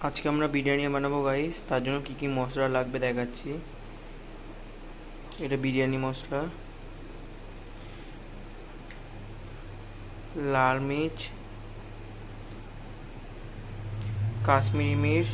আজকে আমরা বিরিয়ানি বানাবো গাইস, তার জন্য কি কি মশলা লাগবে দেখাচ্ছি। এটা বিরিয়ানি মশলা, লাল মির্চ, কাশ্মীরি মির্চ,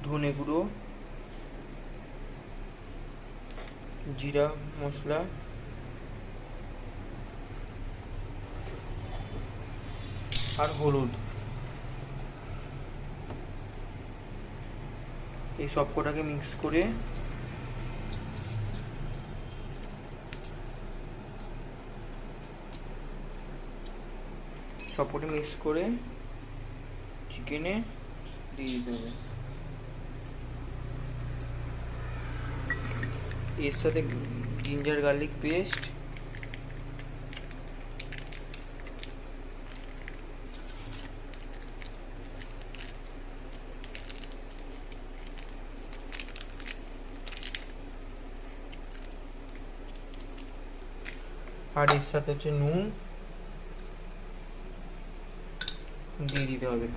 ধনে গুঁড়ো, জিরা মশলা, আর হলুদ। এই সব কটাকে মিক্স করে চিকেনে দিয়ে দিতে হবে। এর সাথে জিঞ্জার গার্লিক পেস্ট, আর এর সাথে হচ্ছে নুন দিয়ে দিতে হবে।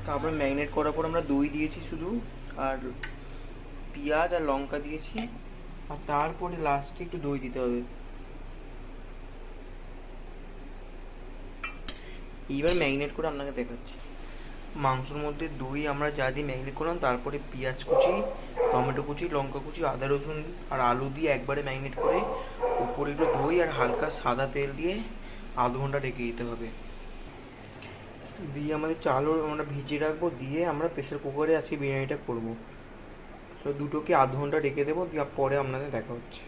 তারপরে ম্যারিনেট করার পর আমরা দই দিয়েছি শুধু, আর পেঁয়াজ আর লঙ্কা দিয়েছি, আর তারপরে লাস্টে একটু দই দিতে হবে। এইবার ম্যারিনেট করে আপনাকে দেখাচ্ছি। মাংসর মধ্যে দই আমরা যা দিয়ে ম্যারিনেট করলাম, তারপরে পেঁয়াজ কুচি, টমেটো কুচি, লঙ্কা কুচি, আদা রসুন আর আলু দিয়ে একবারে ম্যারিনেট করে উপরে একটু দই আর হালকা সাদা তেল দিয়ে আধ ঘন্টা রেখে দিতে হবে। দিয়ে আমাদের চালও আমরা ভিজিয়ে রাখবো, দিয়ে আমরা প্রেসার কুকারে আজকে বিরিয়ানিটা করবো। তো দুটোকে আধ ঘন্টা রেখে দেবো, দিয়ে পরে আপনাদের দেখা হচ্ছে।